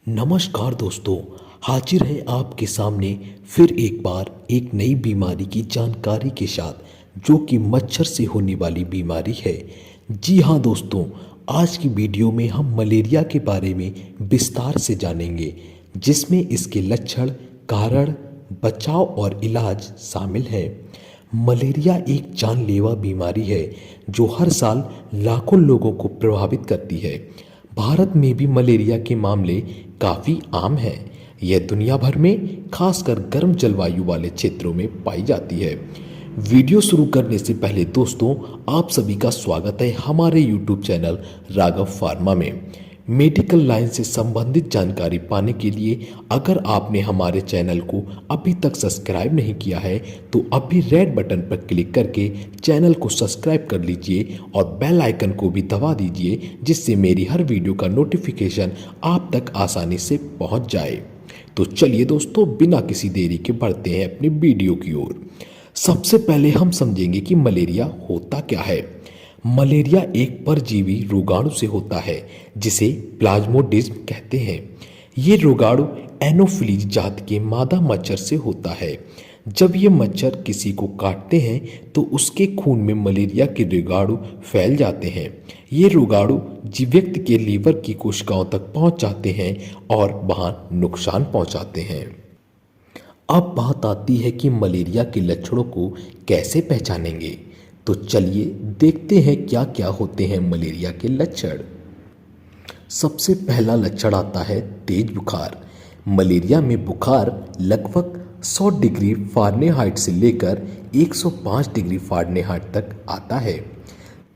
नमस्कार दोस्तों। हाजिर है आपके सामने फिर एक बार एक नई बीमारी की जानकारी के साथ, जो कि मच्छर से होने वाली बीमारी है। जी हाँ दोस्तों, आज की वीडियो में हम मलेरिया के बारे में विस्तार से जानेंगे, जिसमें इसके लक्षण, कारण, बचाव और इलाज शामिल है। मलेरिया एक जानलेवा बीमारी है जो हर साल लाखों लोगों को प्रभावित करती है। भारत में भी मलेरिया के मामले काफ़ी आम हैं। यह दुनिया भर में खासकर गर्म जलवायु वाले क्षेत्रों में पाई जाती है। वीडियो शुरू करने से पहले दोस्तों, आप सभी का स्वागत है हमारे यूट्यूब चैनल राघव फार्मा में। मेडिकल लाइन से संबंधित जानकारी पाने के लिए अगर आपने हमारे चैनल को अभी तक सब्सक्राइब नहीं किया है तो अभी रेड बटन पर क्लिक करके चैनल को सब्सक्राइब कर लीजिए और बेल आइकन को भी दबा दीजिए, जिससे मेरी हर वीडियो का नोटिफिकेशन आप तक आसानी से पहुंच जाए। तो चलिए दोस्तों, बिना किसी देरी के बढ़ते हैं अपनी वीडियो की ओर। सबसे पहले हम समझेंगे कि मलेरिया होता क्या है। मलेरिया एक परजीवी रोगाणु से होता है जिसे प्लाज्मोडिज्म कहते हैं। ये रोगाणु एनोफिलीज जात के मादा मच्छर से होता है। जब ये मच्छर किसी को काटते हैं तो उसके खून में मलेरिया के रोगाणु फैल जाते हैं। ये रोगाणु व्यक्ति के लीवर की कोशिकाओं तक पहुंच जाते हैं और वहां नुकसान पहुंचाते हैं। अब बात आती है कि मलेरिया के लक्षणों को कैसे पहचानेंगे। तो चलिए देखते हैं क्या क्या होते हैं मलेरिया के लक्षण। सबसे पहला लक्षण आता है तेज बुखार। मलेरिया में बुखार लगभग 100 डिग्री फ़ारेनहाइट से लेकर 105 डिग्री फ़ारेनहाइट तक आता है।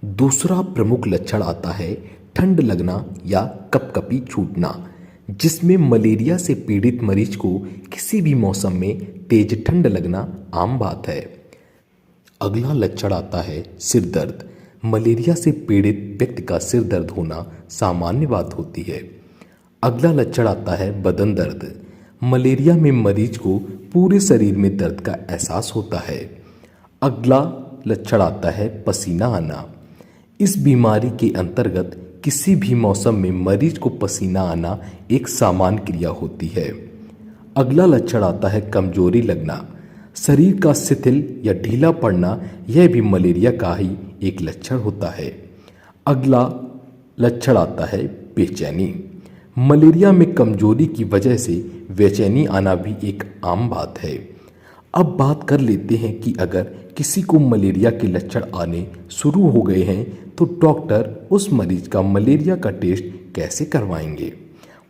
दूसरा प्रमुख लक्षण आता है ठंड लगना या कपकपी छूटना, जिसमें मलेरिया से पीड़ित मरीज को किसी भी मौसम में तेज ठंड लगना आम बात है। अगला लक्षण आता है सिर दर्द। मलेरिया से पीड़ित व्यक्ति का सिर दर्द होना सामान्य बात होती है। अगला लक्षण आता है बदन दर्द। मलेरिया में मरीज को पूरे शरीर में दर्द का एहसास होता है। अगला लक्षण आता है पसीना आना। इस बीमारी के अंतर्गत किसी भी मौसम में मरीज को पसीना आना एक सामान्य क्रिया होती है। अगला लक्षण आता है कमजोरी लगना। शरीर का शिथिल या ढीला पड़ना यह भी मलेरिया का ही एक लक्षण होता है। अगला लक्षण आता है बेचैनी। मलेरिया में कमजोरी की वजह से बेचैनी आना भी एक आम बात है। अब बात कर लेते हैं कि अगर किसी को मलेरिया के लक्षण आने शुरू हो गए हैं तो डॉक्टर उस मरीज का मलेरिया का टेस्ट कैसे करवाएंगे।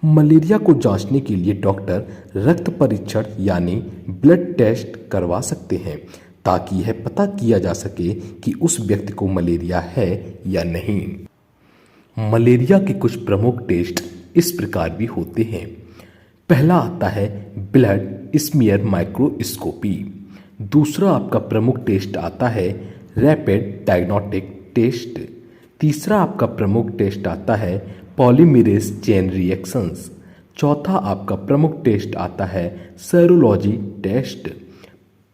मलेरिया को जांचने के लिए डॉक्टर रक्त परीक्षण यानी ब्लड टेस्ट करवा सकते हैं, ताकि यह पता किया जा सके कि उस व्यक्ति को मलेरिया है या नहीं। मलेरिया के कुछ प्रमुख टेस्ट इस प्रकार भी होते हैं। पहला आता है ब्लड स्मीयर माइक्रोस्कोपी। दूसरा आपका प्रमुख टेस्ट आता है रैपिड डायग्नोस्टिक टेस्ट। तीसरा आपका प्रमुख टेस्ट आता है पॉलीमरेज चेन रिएक्शंस। चौथा आपका प्रमुख टेस्ट आता है सेरोलॉजी टेस्ट।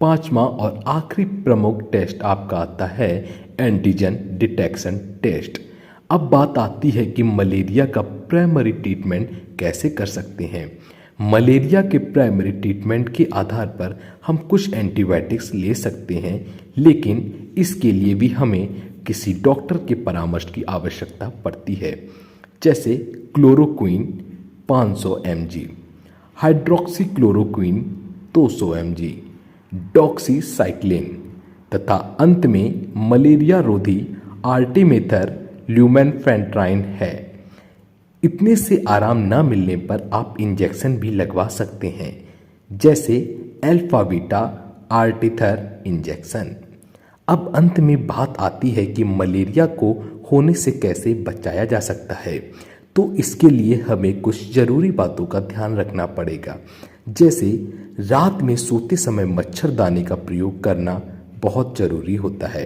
पांचवा और आखिरी प्रमुख टेस्ट आपका आता है एंटीजन डिटेक्शन टेस्ट। अब बात आती है कि मलेरिया का प्राइमरी ट्रीटमेंट कैसे कर सकते हैं। मलेरिया के प्राइमरी ट्रीटमेंट के आधार पर हम कुछ एंटीबायोटिक्स ले सकते हैं, लेकिन इसके लिए भी हमें किसी डॉक्टर के परामर्श की आवश्यकता पड़ती है, जैसे chloroquine 500 mg, hydroxychloroquine 200 mg, doxycycline तथा अंत में मलेरिया रोधी आर्टिमेथर ल्यूमेनफेंट्राइन है। इतने से आराम न मिलने पर आप इंजेक्शन भी लगवा सकते हैं, जैसे अल्फा बीटा आर्टिथर इंजेक्शन। अब अंत में बात आती है कि मलेरिया को होने से कैसे बचाया जा सकता है। तो इसके लिए हमें कुछ ज़रूरी बातों का ध्यान रखना पड़ेगा, जैसे रात में सोते समय मच्छरदानी का प्रयोग करना बहुत ज़रूरी होता है।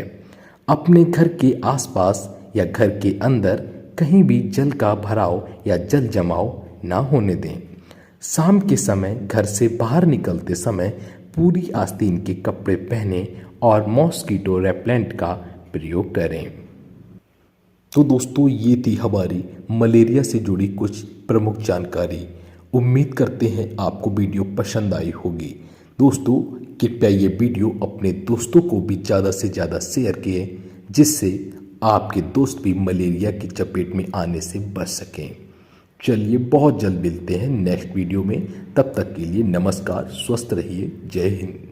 अपने घर के आसपास या घर के अंदर कहीं भी जल का भराव या जल जमाव ना होने दें। शाम के समय घर से बाहर निकलते समय पूरी आस्तीन के कपड़े पहने और मॉस्किटो रेपेलेंट का प्रयोग करें। तो दोस्तों, ये थी हमारी मलेरिया से जुड़ी कुछ प्रमुख जानकारी। उम्मीद करते हैं आपको वीडियो पसंद आई होगी। दोस्तों कृपया ये वीडियो अपने दोस्तों को भी ज़्यादा से ज़्यादा शेयर किए, जिससे आपके दोस्त भी मलेरिया की चपेट में आने से बच सकें। चलिए बहुत जल्द मिलते हैं नेक्स्ट वीडियो में, तब तक के लिए नमस्कार, स्वस्थ रहिए, जय हिंद।